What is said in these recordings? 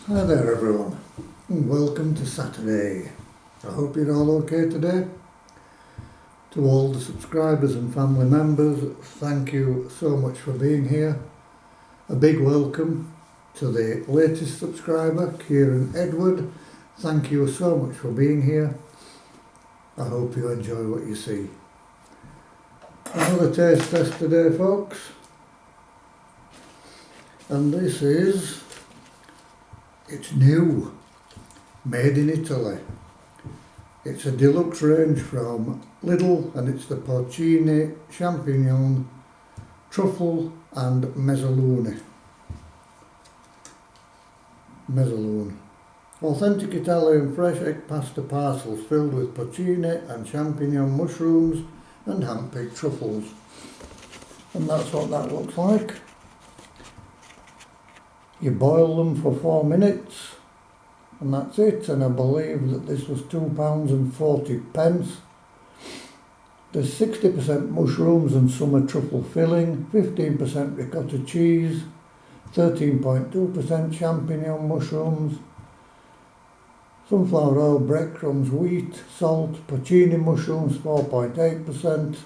Hi there everyone, and welcome to Saturday. I hope you're all okay today. To all the subscribers and family members, thank you so much for being here. A big welcome to the latest subscriber, Kieran Edward. Thank you so much for being here. I hope you enjoy what you see. Another taste test today, folks. And this is, it's new, made in Italy. It's a deluxe range from Lidl, and it's the Porcini, Champignon, Truffle and Mezzelune. Authentic Italian fresh egg pasta parcels filled with porcini and champignon mushrooms and hand-picked truffles. And that's what that looks like. You boil them for 4 minutes and that's it, and I believe that this was £2.40. There's 60% mushrooms and summer truffle filling, 15% ricotta cheese, 13.2% champignon mushrooms, sunflower oil, breadcrumbs, wheat, salt, porcini mushrooms 4.8%,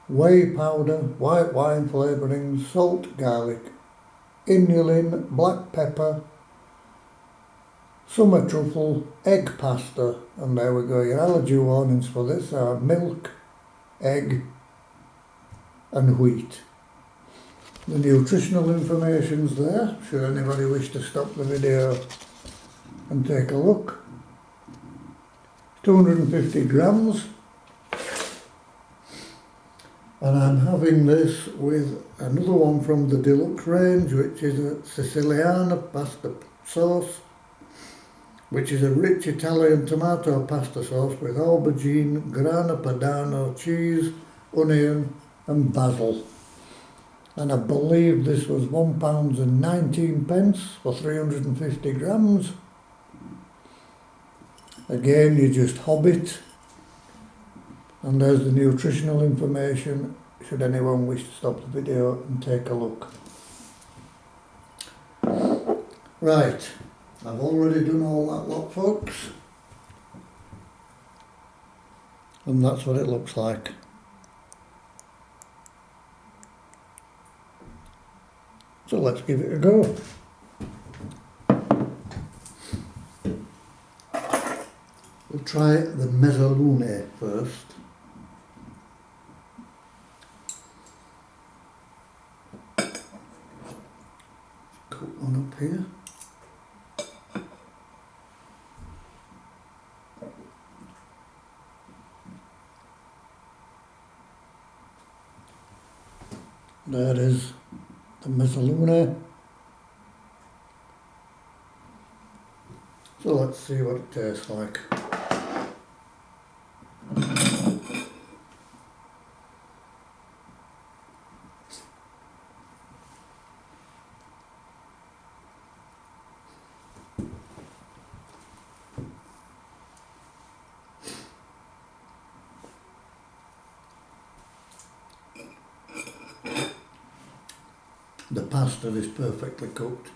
whey powder, white wine flavourings, salt, garlic, inulin, black pepper, summer truffle, egg pasta, and there we go. Your allergy warnings for this are milk, egg and wheat. The nutritional information's there, should anybody wish to stop the video and take a look. 250 grams. And I'm having this with another one from the Deluxe range, which is a Siciliana pasta sauce, which is a rich Italian tomato pasta sauce with aubergine, grana padano, cheese, onion and basil. And I believe this was £1.19 for 350 grams. Again, you just hob it. And there's the nutritional information, should anyone wish to stop the video and take a look. Right, I've already done all that lot, folks. And that's what it looks like. So let's give it a go. We'll try the Mezzelune first. Cut one up here. There is the Mezzelune. So let's see what it tastes like. The pasta is perfectly cooked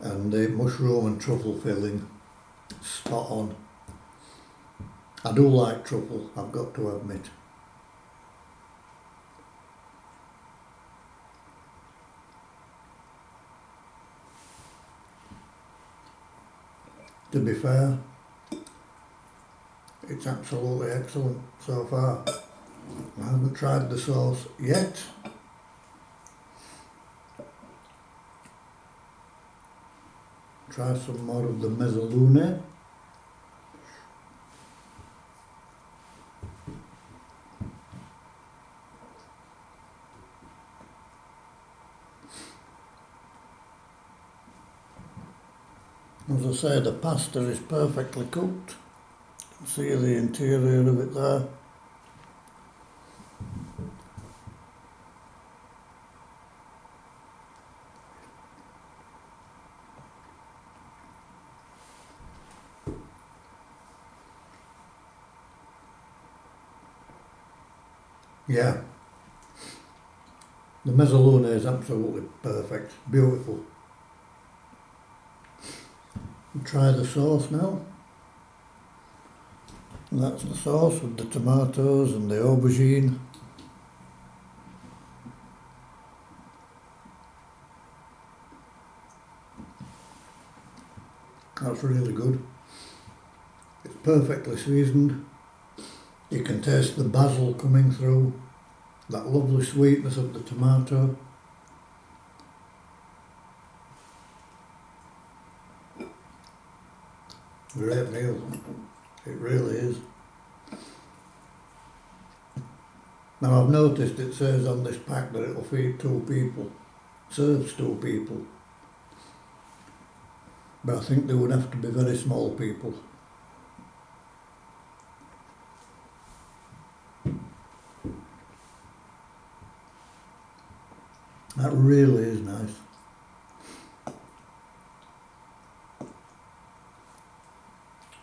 and the mushroom and truffle filling spot on. I do like truffle, I've got to admit. To be fair, it's absolutely excellent so far. I haven't tried the sauce yet. Try some more of the Mezzelune. As I say, the pasta is perfectly cooked. You can see the interior of it there. Yeah, the Mezzelune is absolutely perfect, beautiful. Try the sauce now. And that's the sauce with the tomatoes and the aubergine. That's really good. It's perfectly seasoned. You can taste the basil coming through, that lovely sweetness of the tomato. Great meal, it really is. Now I've noticed it says on this pack that it'll feed 2 people, serves 2 people. But I think they would have to be very small people. That really is nice.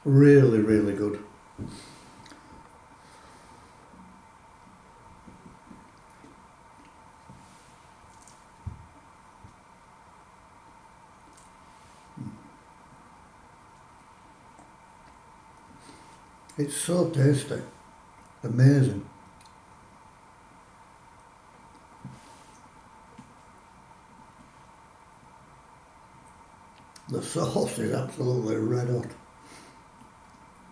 Really, really good. It's so tasty, amazing. The sauce is absolutely red hot.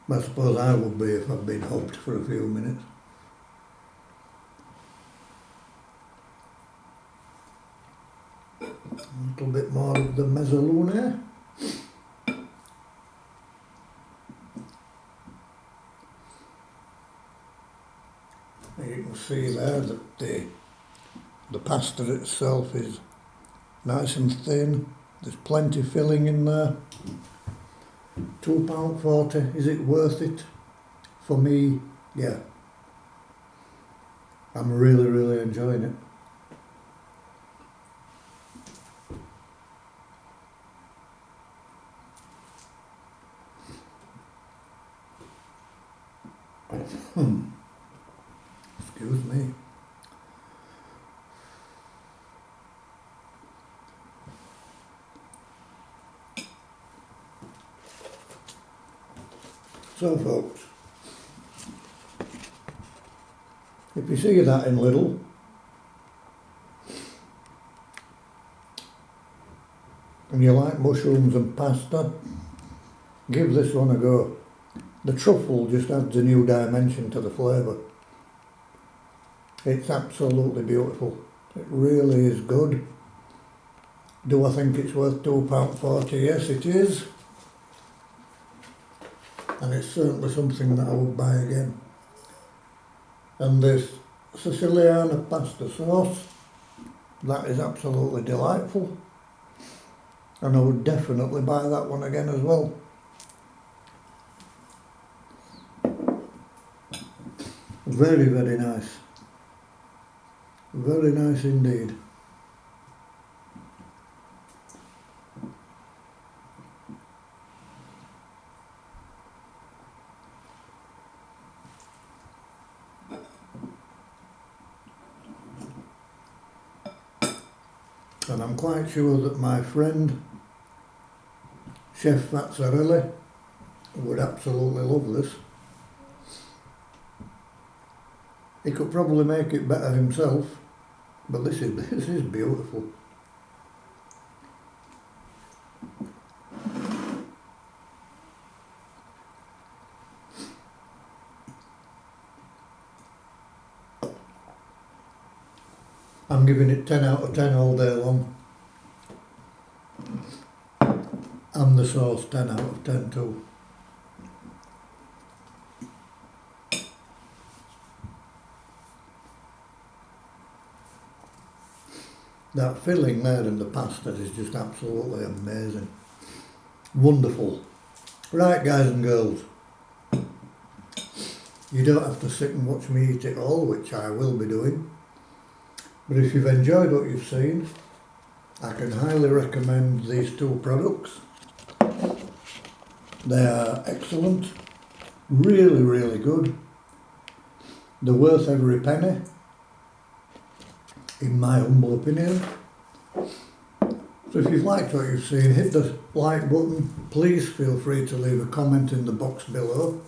I suppose I would be if I'd been hooked for a few minutes. A little bit more of the Mezzelune. You can see there that the pasta itself is nice and thin. There's plenty filling in there. £2.40, is it worth it? For me, yeah. I'm really, really enjoying it. Excuse me. So folks, if you see that in Lidl, and you like mushrooms and pasta, give this one a go. The truffle just adds a new dimension to the flavour. It's absolutely beautiful. It really is good. Do I think it's worth £2.40? Yes, it is. And it's certainly something that I would buy again. And this Siciliana pasta sauce, that is absolutely delightful. And I would definitely buy that one again as well. Very, very nice. Very nice indeed. And I'm quite sure that my friend, Chef Fazzarelli, would absolutely love this. He could probably make it better himself, but this is beautiful. I'm giving it 10 out of 10 all day long. And the sauce 10 out of 10 too. That filling there in the pasta is just absolutely amazing. Wonderful. Right guys and girls, you don't have to sit and watch me eat it all, which I will be doing. But if you've enjoyed what you've seen, I can highly recommend these 2 products. They are excellent, really, really good. They're worth every penny, in my humble opinion. So if you've liked what you've seen, hit the like button. Please feel free to leave a comment in the box below.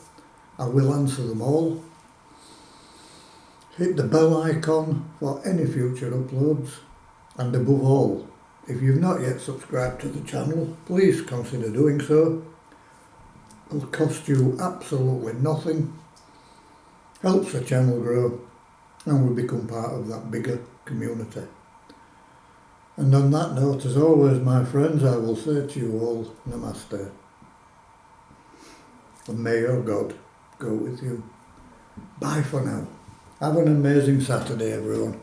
I will answer them all. Hit the bell icon for any future uploads. And above all, if you've not yet subscribed to the channel, please consider doing so. It'll cost you absolutely nothing. Helps the channel grow and we become part of that bigger community. And on that note, as always, my friends, I will say to you all, Namaste. And may your God go with you. Bye for now. Have an amazing Saturday, everyone.